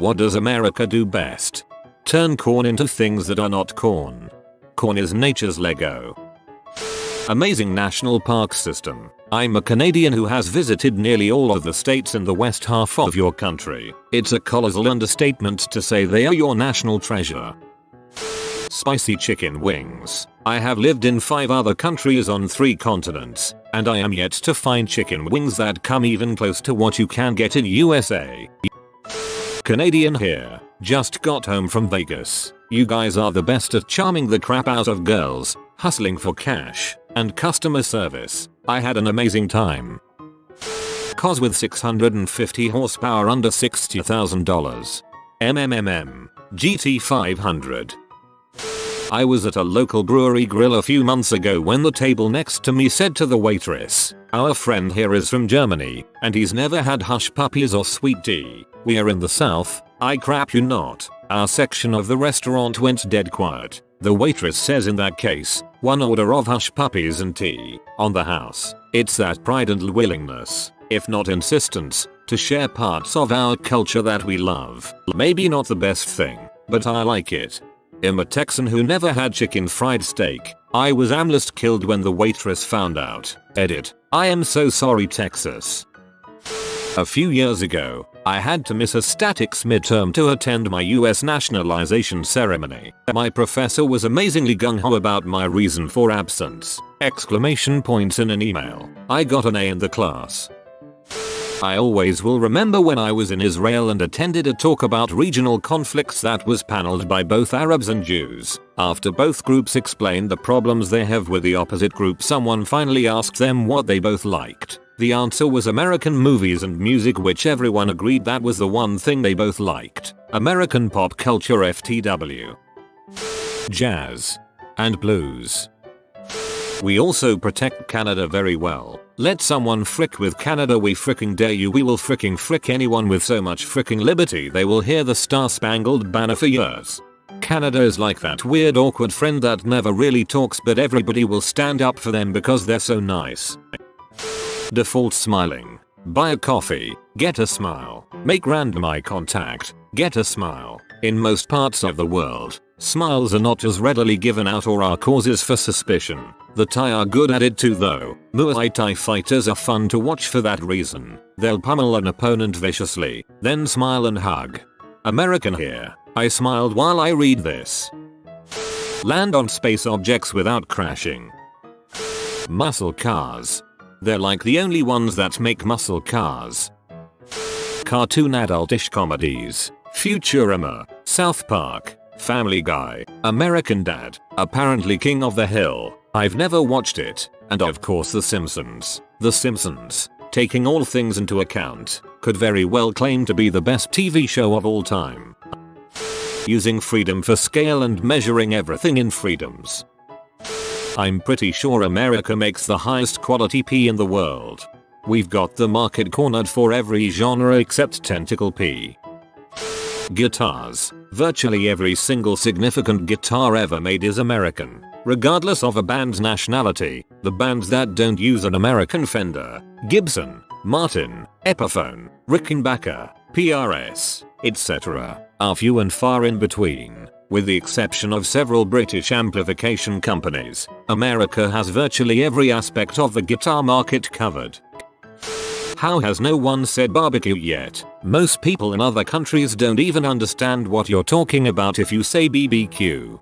What does America do best? Turn corn into things that are not corn. Corn is nature's Lego. Amazing national park system. I'm a Canadian who has visited nearly all of the states in the west half of your country. It's a colossal understatement to say they are your national treasure. Spicy chicken wings. I have lived in 5 other countries on 3 continents, and I am yet to find chicken wings that come even close to what you can get in USA. Canadian here. Just got home from Vegas. You guys are the best at charming the crap out of girls, hustling for cash, and customer service. I had an amazing time. Cars with 650 horsepower under $60,000. GT500. I was at a local brewery grill a few months ago when the table next to me said to the waitress, "Our friend here is from Germany, and he's never had hush puppies or sweet tea. We are in the south." I crap you not. Our section of the restaurant went dead quiet. The waitress says in that case, 1 order of hush puppies and tea on the house. It's that pride and willingness, if not insistence, to share parts of our culture that we love. Maybe not the best thing, but I like it. I'm a Texan who never had chicken fried steak. I was almost killed when the waitress found out. Edit. I am so sorry, Texas. A few years ago, I had to miss a statics midterm to attend my US nationalization ceremony. My professor was amazingly gung-ho about my reason for absence. Exclamation points in an email. I got an A in the class. I always will remember when I was in Israel and attended a talk about regional conflicts that was paneled by both Arabs and Jews. After both groups explained the problems they have with the opposite group, someone finally asked them what they both liked. The answer was American movies and music, which everyone agreed that was the one thing they both liked. American pop culture FTW. Jazz. And blues. We also protect Canada very well. Let someone frick with Canada, we fricking dare you. We will fricking frick anyone with so much fricking liberty they will hear the Star-Spangled Banner for years. Canada is like that weird awkward friend that never really talks but everybody will stand up for them because they're so nice. Default smiling. Buy a coffee, get a smile. Make random eye contact, get a smile. In most parts of the world, smiles are not as readily given out or are causes for suspicion. The Thai are good at it too though. Muay Thai fighters are fun to watch for that reason. They'll pummel an opponent viciously, then smile and hug. American here. I smiled while I read this. Land on space objects without crashing. Muscle cars. They're like the only ones that make muscle cars. Cartoon adultish comedies. Futurama, South Park, Family Guy, American Dad, apparently King of the Hill. I've never watched it, and of course The Simpsons. The Simpsons, taking all things into account, could very well claim to be the best TV show of all time. Using freedom for scale and measuring everything in freedoms. I'm pretty sure America makes the highest quality pee in the world. We've got the market cornered for every genre except tentacle pee. Guitars. Virtually every single significant guitar ever made is American, regardless of a band's nationality. The bands that don't use an American Fender, Gibson, Martin, Epiphone, Rickenbacker, PRS, etc. are few and far in between. With the exception of several British amplification companies, America has virtually every aspect of the guitar market covered. How has no one said barbecue yet? Most people in other countries don't even understand what you're talking about if you say BBQ.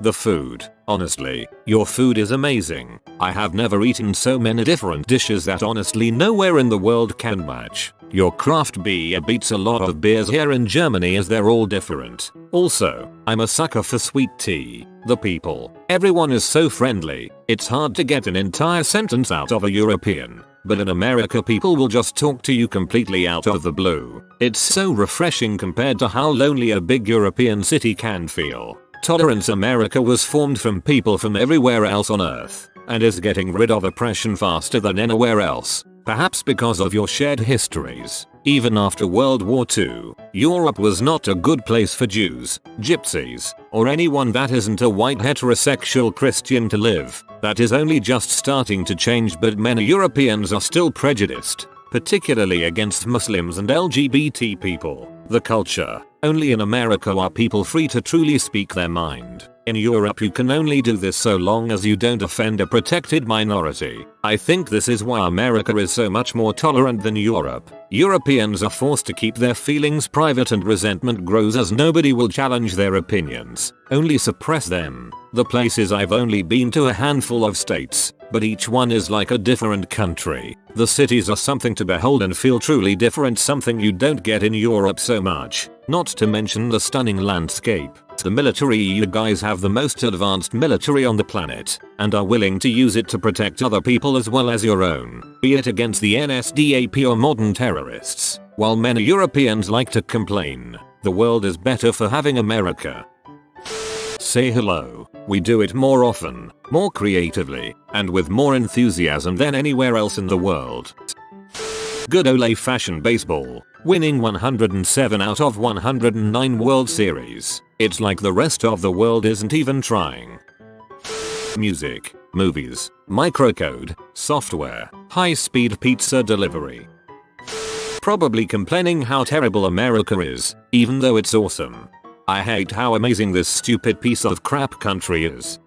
The food. Honestly, your food is amazing. I have never eaten so many different dishes that honestly nowhere in the world can match. Your craft beer beats a lot of beers here in Germany as they're all different. Also, I'm a sucker for sweet tea. The people. Everyone is so friendly. It's hard to get an entire sentence out of a European. But in America people will just talk to you completely out of the blue. It's so refreshing compared to how lonely a big European city can feel. Tolerance America was formed from people from everywhere else on earth, and is getting rid of oppression faster than anywhere else. Perhaps because of your shared histories. Even after World War II, Europe was not a good place for Jews, Gypsies, or anyone that isn't a white heterosexual Christian to live. That is only just starting to change, but many Europeans are still prejudiced, particularly against Muslims and LGBT people. The culture. Only in America are people free to truly speak their mind. In Europe you can only do this so long as you don't offend a protected minority. I think this is why America is so much more tolerant than Europe. Europeans are forced to keep their feelings private and resentment grows as nobody will challenge their opinions, only suppress them. The places I've only been to a handful of states, but each one is like a different country. The cities are something to behold and feel truly different, something you don't get in Europe so much. Not to mention the stunning landscape. The military, you guys have the most advanced military on the planet, and are willing to use it to protect other people as well as your own, be it against the NSDAP or modern terrorists. While many Europeans like to complain, the world is better for having America. Say hello. We do it more often, more creatively, and with more enthusiasm than anywhere else in the world. Good old-fashioned baseball, winning 107 out of 109 World Series. It's like the rest of the world isn't even trying. Music, movies, microcode, software, high-speed pizza delivery. Probably complaining how terrible America is, even though it's awesome. I hate how amazing this stupid piece of crap country is.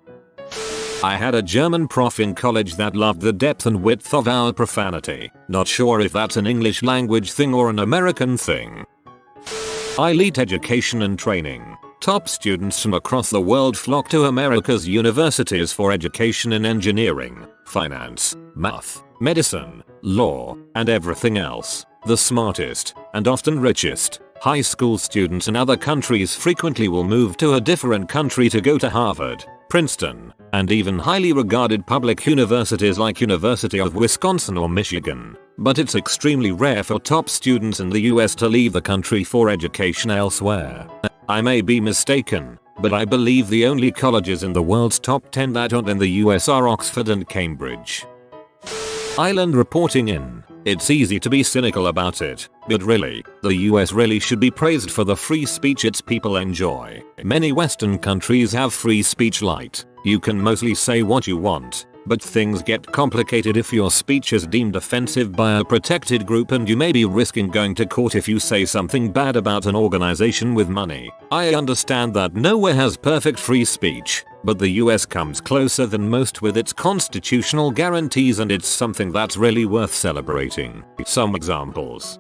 I had a German prof in college that loved the depth and width of our profanity. Not sure if that's an English language thing or an American thing. Elite education and training. Top students from across the world flock to America's universities for education in engineering, finance, math, medicine, law, and everything else. The smartest, and often richest, high school students in other countries frequently will move to a different country to go to Harvard, Princeton, and even highly regarded public universities like University of Wisconsin or Michigan. But it's extremely rare for top students in the US to leave the country for education elsewhere. I may be mistaken, but I believe the only colleges in the world's top 10 that aren't in the US are Oxford and Cambridge. Island reporting in. It's easy to be cynical about it, but really, the US really should be praised for the free speech its people enjoy. Many Western countries have free speech light. You can mostly say what you want, but things get complicated if your speech is deemed offensive by a protected group and you may be risking going to court if you say something bad about an organization with money. I understand that nowhere has perfect free speech, but the US comes closer than most with its constitutional guarantees, and it's something that's really worth celebrating. Some examples.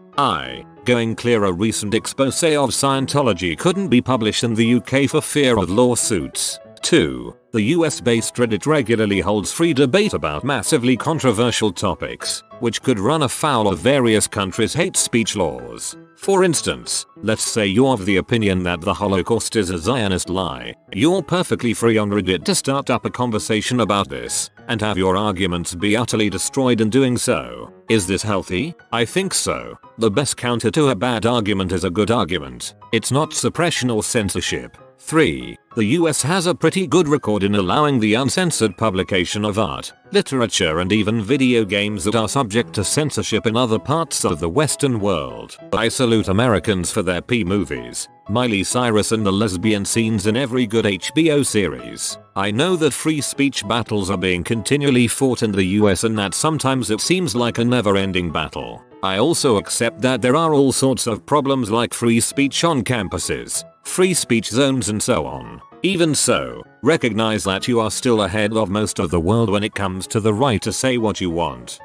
Going clear, a recent expose of Scientology couldn't be published in the UK for fear of lawsuits. 2. The US-based Reddit regularly holds free debate about massively controversial topics, which could run afoul of various countries' hate speech laws. For instance, let's say you're of the opinion that the Holocaust is a Zionist lie. You're perfectly free on Reddit to start up a conversation about this, and have your arguments be utterly destroyed in doing so. Is this healthy? I think so. The best counter to a bad argument is a good argument. It's not suppression or censorship. 3. The US has a pretty good record in allowing the uncensored publication of art, literature, and even video games that are subject to censorship in other parts of the Western world. I salute Americans for their P-movies, Miley Cyrus and the lesbian scenes in every good HBO series. I know that free speech battles are being continually fought in the US and that sometimes it seems like a never-ending battle. I also accept that there are all sorts of problems like free speech on campuses, free speech zones, and so on. Even so, recognize that you are still ahead of most of the world when it comes to the right to say what you want.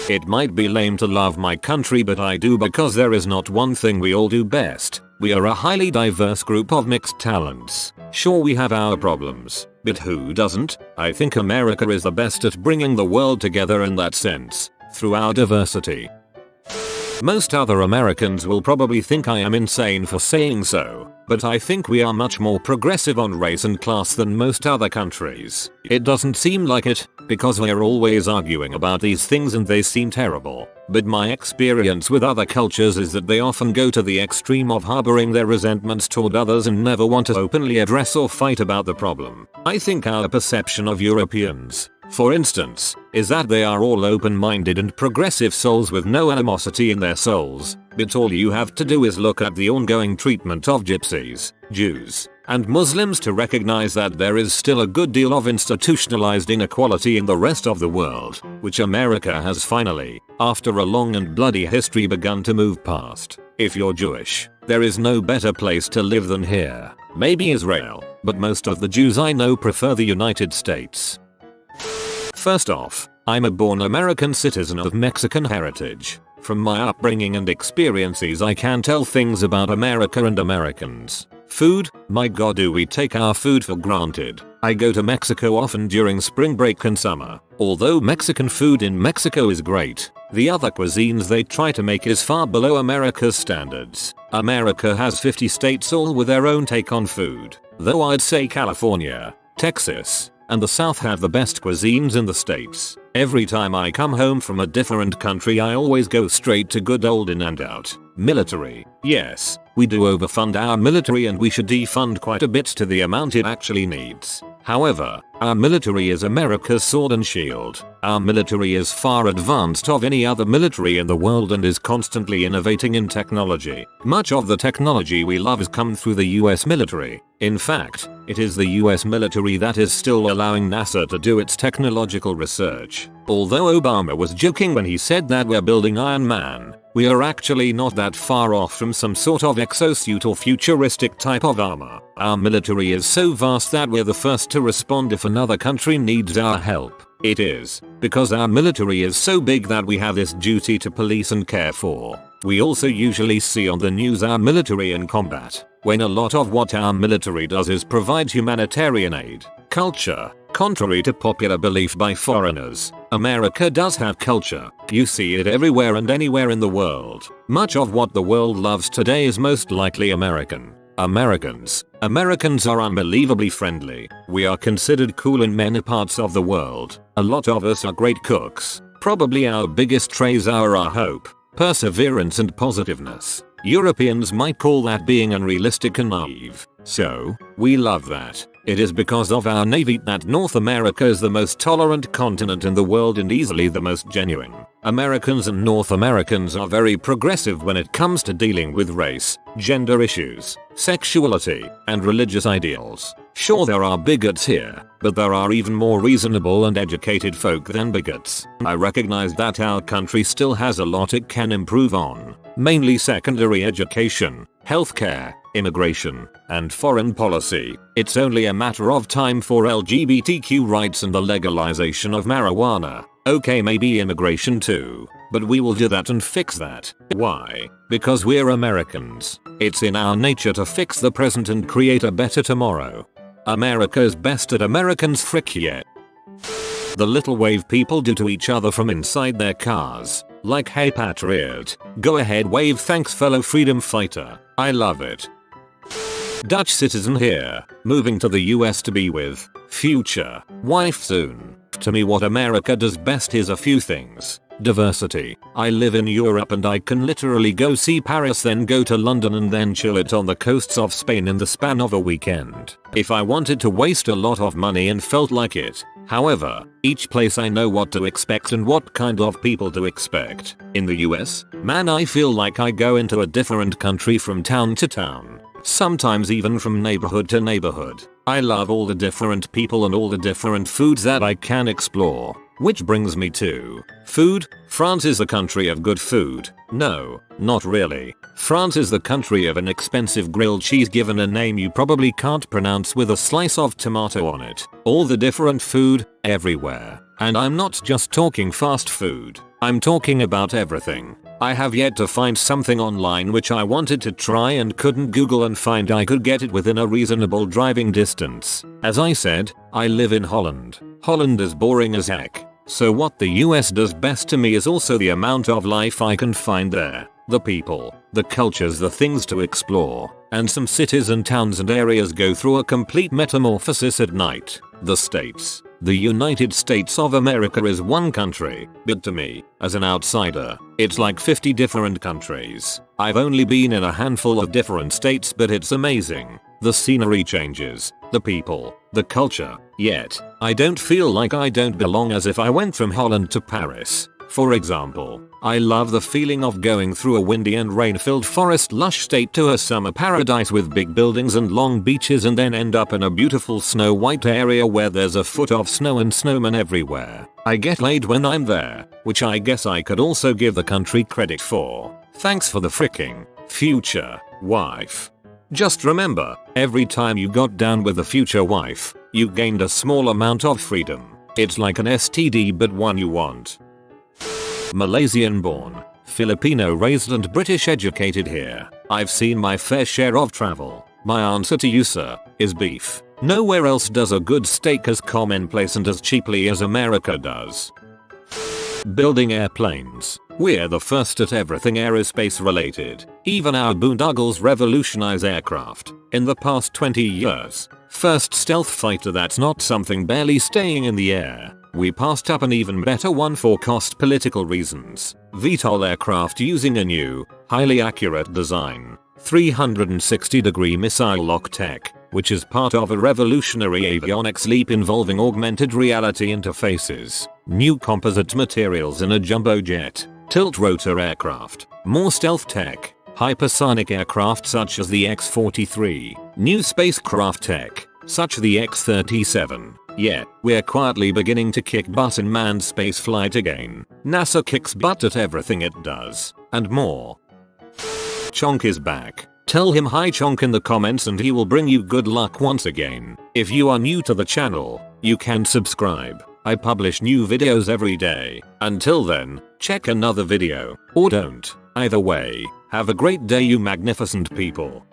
It might be lame to love my country, but I do, because there is not one thing we all do best. We are a highly diverse group of mixed talents. Sure, we have our problems, but who doesn't? I think America is the best at bringing the world together in that sense, through our diversity. Most other Americans will probably think I am insane for saying so, but I think we are much more progressive on race and class than most other countries. It doesn't seem like it, because we're always arguing about these things and they seem terrible. But my experience with other cultures is that they often go to the extreme of harboring their resentments toward others and never want to openly address or fight about the problem. I think our perception of Europeans, for instance, is that they are all open-minded and progressive souls with no animosity in their souls, but all you have to do is look at the ongoing treatment of gypsies, Jews, and Muslims to recognize that there is still a good deal of institutionalized inequality in the rest of the world, which America has finally, after a long and bloody history, begun to move past. If you're Jewish, there is no better place to live than here. Maybe Israel, but most of the Jews I know prefer the United States. First off, I'm a born American citizen of Mexican heritage. From my upbringing and experiences I can tell things about America and Americans. Food, my god do we take our food for granted. I go to Mexico often during spring break and summer. Although Mexican food in Mexico is great, the other cuisines they try to make is far below America's standards. America has 50 states all with their own take on food. Though I'd say California, Texas, and the South have the best cuisines in the states. Every time I come home from a different country I always go straight to good old in and out. Military. Yes, we do overfund our military and we should defund quite a bit to the amount it actually needs. However, our military is America's sword and shield. Our military is far advanced of any other military in the world and is constantly innovating in technology. Much of the technology we love has come through the US military. In fact, it is the US military that is still allowing NASA to do its technological research. Although Obama was joking when he said that we're building Iron Man, we are actually not that far off from some sort of exosuit or futuristic type of armor. Our military is so vast that we're the first to respond if another country needs our help. It is because our military is so big that we have this duty to police and care for. We also usually see on the news our military in combat, when a lot of what our military does is provide humanitarian aid. Culture. Contrary to popular belief by foreigners, America does have culture. You see it everywhere and anywhere in the world. Much of what the world loves today is most likely American. Americans are unbelievably friendly. We are considered cool in many parts of the world. A lot of us are great cooks. Probably our biggest traits are our hope, perseverance and positiveness. Europeans might call that being unrealistic and naive. So, we love that. It is because of our navy that North America is the most tolerant continent in the world and easily the most genuine. Americans and North Americans are very progressive when it comes to dealing with race, gender issues, sexuality, and religious ideals. Sure, there are bigots here, but there are even more reasonable and educated folk than bigots. I recognize that our country still has a lot it can improve on, mainly secondary education, healthcare, immigration, and foreign policy. It's only a matter of time for LGBTQ rights and the legalization of marijuana. Okay, maybe immigration too, but we will do that and fix that. Why? Because we're Americans. It's in our nature to fix the present and create a better tomorrow. America is best at Americans frick yet. The little wave people do to each other from inside their cars. Like, hey patriot, go ahead wave, thanks fellow freedom fighter. I love it. Dutch citizen here, moving to the US to be with future wife soon. To me what America does best is a few things. Diversity. I live in Europe and I can literally go see Paris, then go to London and then chill it on the coasts of Spain in the span of a weekend. If I wanted to waste a lot of money and felt like it. However, each place I know what to expect and what kind of people to expect. In the US, man, I feel like I go into a different country from town to town. Sometimes even from neighborhood to neighborhood. I love all the different people and all the different foods that I can explore. Which brings me to food. France is the country of good food. No, not really. France is the country of an expensive grilled cheese given a name you probably can't pronounce with a slice of tomato on it. All the different food, everywhere. And I'm not just talking fast food. I'm talking about everything. I have yet to find something online which I wanted to try and couldn't Google and find I could get it within a reasonable driving distance. As I said, I live in Holland. Holland is boring as heck. So what the US does best to me is also the amount of life I can find there. The people, the cultures, the things to explore. And some cities and towns and areas go through a complete metamorphosis at night. The States. The United States of America is one country, but to me, as an outsider, it's like 50 different countries. I've only been in a handful of different states, but it's amazing. The scenery changes, the people, the culture, yet, I don't feel like I don't belong as if I went from Holland to Paris. For example, I love the feeling of going through a windy and rain-filled forest lush state to a summer paradise with big buildings and long beaches and then end up in a beautiful snow-white area where there's a foot of snow and snowmen everywhere. I get laid when I'm there, which I guess I could also give the country credit for. Thanks for the fricking Future wife. Just remember, every time you got down with a future wife, you gained a small amount of freedom. It's like an STD but one you want. Malaysian born, Filipino raised and British educated here. I've seen my fair share of travel. My answer to you, sir, is beef. Nowhere else does a good steak as commonplace and as cheaply as America does. Building airplanes. We're the first at everything aerospace related. Even our boondoggles revolutionize aircraft in the past 20 years. First stealth fighter that's not something barely staying in the air. We passed up an even better one for cost political reasons. VTOL aircraft using a new, highly accurate design. 360-degree missile lock tech, which is part of a revolutionary avionics leap involving augmented reality interfaces, new composite materials in a jumbo jet, tilt-rotor aircraft, more stealth tech, hypersonic aircraft such as the X-43, new spacecraft tech, such as the X-37. Yeah, we're quietly beginning to kick butt in manned spaceflight again. NASA kicks butt at everything it does, and more. Chonk is back. Tell him hi Chonk in the comments and he will bring you good luck once again. If you are new to the channel, you can subscribe. I publish new videos every day. Until then, check another video, or don't. Either way, have a great day you magnificent people.